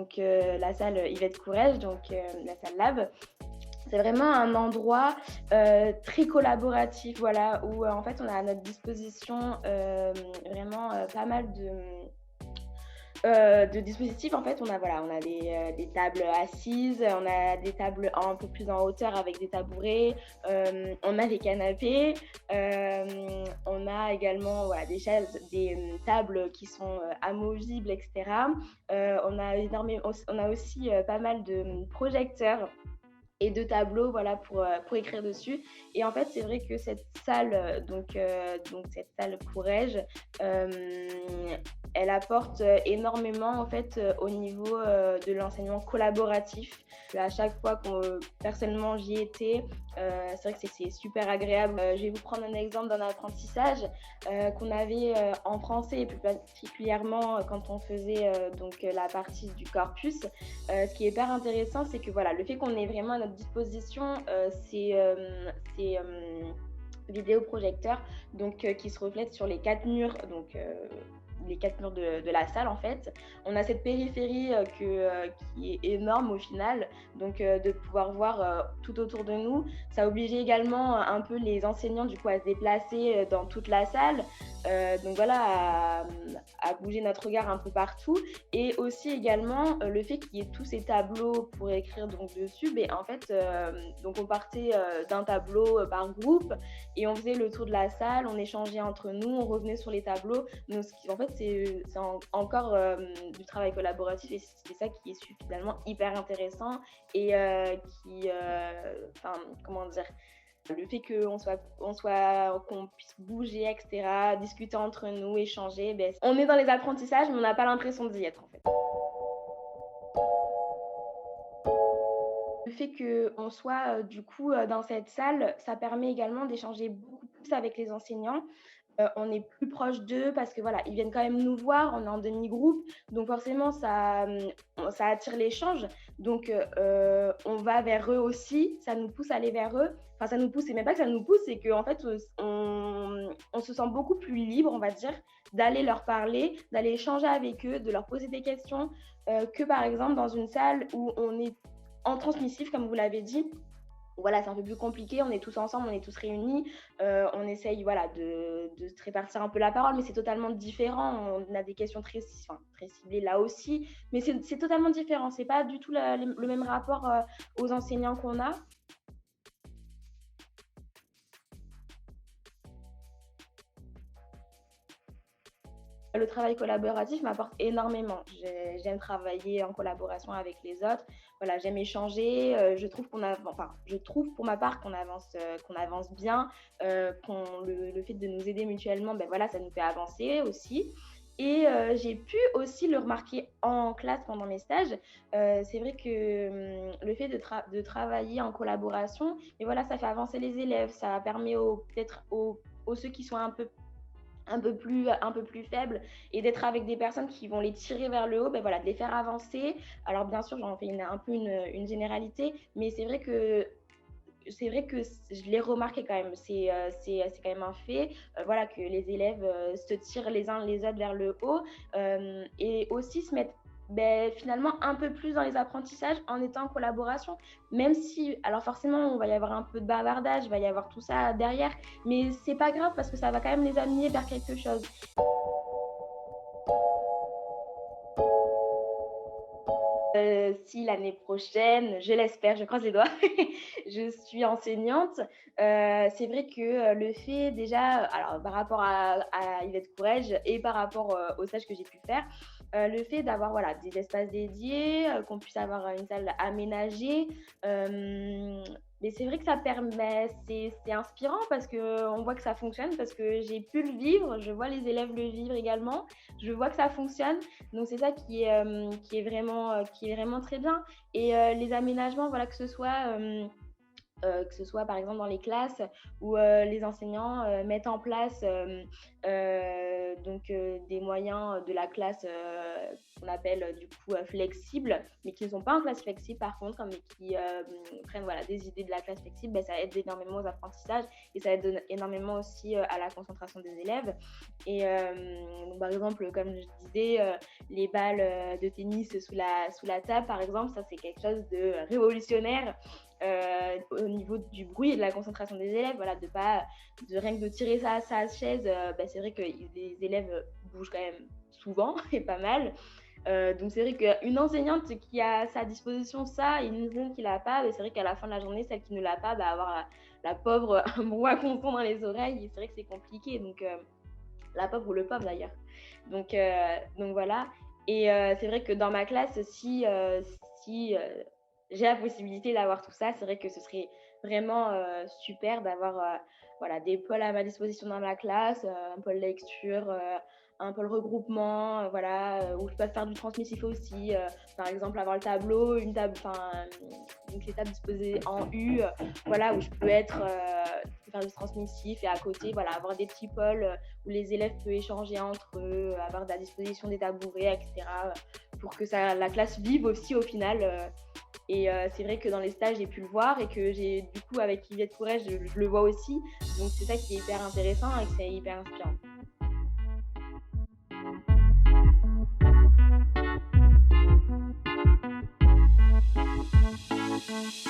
donc la salle Yvette Courrèges, donc la salle Lab. C'est vraiment un endroit très collaboratif, voilà, où en fait on a à notre disposition vraiment pas mal de dispositifs. En fait, on a des tables assises, on a des tables un peu plus en hauteur avec des tabourets, on a des canapés, on a également voilà, des chaises, des tables qui sont amovibles, etc. On a aussi pas mal de projecteurs et de tableaux voilà, pour écrire dessus. Et en fait, c'est vrai que cette salle, donc cette salle Courrèges, elle apporte énormément en fait, au niveau de l'enseignement collaboratif. À chaque fois que personnellement j'y étais, c'est vrai que c'est super agréable. Je vais vous prendre un exemple d'un apprentissage qu'on avait en français et plus particulièrement quand on faisait la partie du corpus. Ce qui est hyper intéressant, c'est que voilà, le fait qu'on ait vraiment à notre disposition ces vidéoprojecteurs qui se reflètent sur les quatre murs, les quatre murs de la salle en fait. On a cette périphérie qui est énorme au final, de pouvoir voir tout autour de nous. Ça obligeait également un peu les enseignants du coup à se déplacer dans toute la salle, à bouger notre regard un peu partout. Et aussi également le fait qu'il y ait tous ces tableaux pour écrire donc dessus, en fait, on partait d'un tableau par groupe et on faisait le tour de la salle, on échangeait entre nous, on revenait sur les tableaux. Donc, en fait, encore du travail collaboratif et c'est ça qui est finalement hyper intéressant et comment dire, le fait qu'on puisse bouger, etc., discuter entre nous, échanger, on est dans les apprentissages, mais on n'a pas l'impression d'y être en fait. Le fait qu'on soit du coup dans cette salle, ça permet également d'échanger beaucoup plus avec les enseignants. On est plus proche d'eux parce que voilà, ils viennent quand même nous voir, on est en demi-groupe, donc forcément ça attire l'échange. On va vers eux aussi, ça nous pousse à aller vers eux. Enfin, ça nous pousse, c'est même pas que ça nous pousse, c'est qu'en fait, on se sent beaucoup plus libre, on va dire, d'aller leur parler, d'aller échanger avec eux, de leur poser des questions, que par exemple dans une salle où on est en transmissif, comme vous l'avez dit. Voilà, c'est un peu plus compliqué, on est tous ensemble, on est tous réunis, on essaye voilà, de se répartir un peu la parole, mais c'est totalement différent. On a des questions très ciblées là aussi, mais c'est totalement différent. C'est pas du tout le même rapport aux enseignants qu'on a. Le travail collaboratif m'apporte énormément. J'aime travailler en collaboration avec les autres. Voilà, j'aime échanger. Je trouve pour ma part qu'on avance bien, le fait de nous aider mutuellement, voilà, ça nous fait avancer aussi. Et j'ai pu aussi le remarquer en classe pendant mes stages. C'est vrai que le fait de travailler en collaboration, et voilà, ça fait avancer les élèves. Ça permet peut-être aux ceux qui sont un peu plus faibles et d'être avec des personnes qui vont les tirer vers le haut, voilà, de les faire avancer. Alors bien sûr, j'en fais un peu une généralité, mais c'est vrai que je l'ai remarqué quand même. C'est quand même un fait, voilà, que les élèves se tirent les uns les autres vers le haut et aussi se mettent finalement un peu plus dans les apprentissages en étant en collaboration. Même si, alors forcément, on va y avoir un peu de bavardage, il va y avoir tout ça derrière, mais c'est pas grave parce que ça va quand même les amener vers quelque chose. Si l'année prochaine, je l'espère, je croise les doigts, je suis enseignante, c'est vrai que le fait déjà, alors par rapport à Yvette Courrèges et par rapport au stage que j'ai pu faire, le fait d'avoir voilà, des espaces dédiés, qu'on puisse avoir une salle aménagée, mais c'est vrai que ça permet, c'est inspirant parce qu'on voit que ça fonctionne, parce que j'ai pu le vivre, je vois les élèves le vivre également, je vois que ça fonctionne. Donc c'est ça qui est vraiment très bien. Et les aménagements, voilà, que ce soit que ce soit par exemple dans les classes où les enseignants mettent en place des moyens de la classe qu'on appelle du coup flexible, mais qui ne sont pas en classe flexible par contre, mais qui prennent voilà, des idées de la classe flexible, ben, ça aide énormément aux apprentissages et ça aide énormément aussi à la concentration des élèves. Et donc, par exemple, comme je disais, les balles de tennis sous la table, par exemple, ça c'est quelque chose de révolutionnaire au niveau du bruit et de la concentration des élèves, voilà, de rien que de tirer sa chaise, bah, c'est vrai que les élèves bougent quand même souvent et pas mal. Donc c'est vrai qu'une enseignante qui a à sa disposition ça et une enseignante qui l'a pas, bah, c'est vrai qu'à la fin de la journée, celle qui ne l'a pas, bah, avoir la pauvre un brouhaha constant dans les oreilles, et c'est vrai que c'est compliqué. Donc la pauvre ou le pauvre d'ailleurs. Donc voilà. Et c'est vrai que dans ma classe, si j'ai la possibilité d'avoir tout ça, c'est vrai que ce serait vraiment super d'avoir voilà, des pôles à ma disposition dans ma classe, un pôle lecture, un pôle regroupement, voilà, où je peux faire du transmissif aussi. Par exemple, avoir le tableau, une clé table disposée en U, voilà, où je peux faire du transmissif et à côté, voilà, avoir des petits pôles où les élèves peuvent échanger entre eux, avoir à disposition des tabourets, etc. Pour que la classe vive aussi au final. Et c'est vrai que dans les stages, j'ai pu le voir et que j'ai du coup avec Yviette Courret, je le vois aussi. Donc c'est ça qui est hyper intéressant et que c'est hyper inspirant.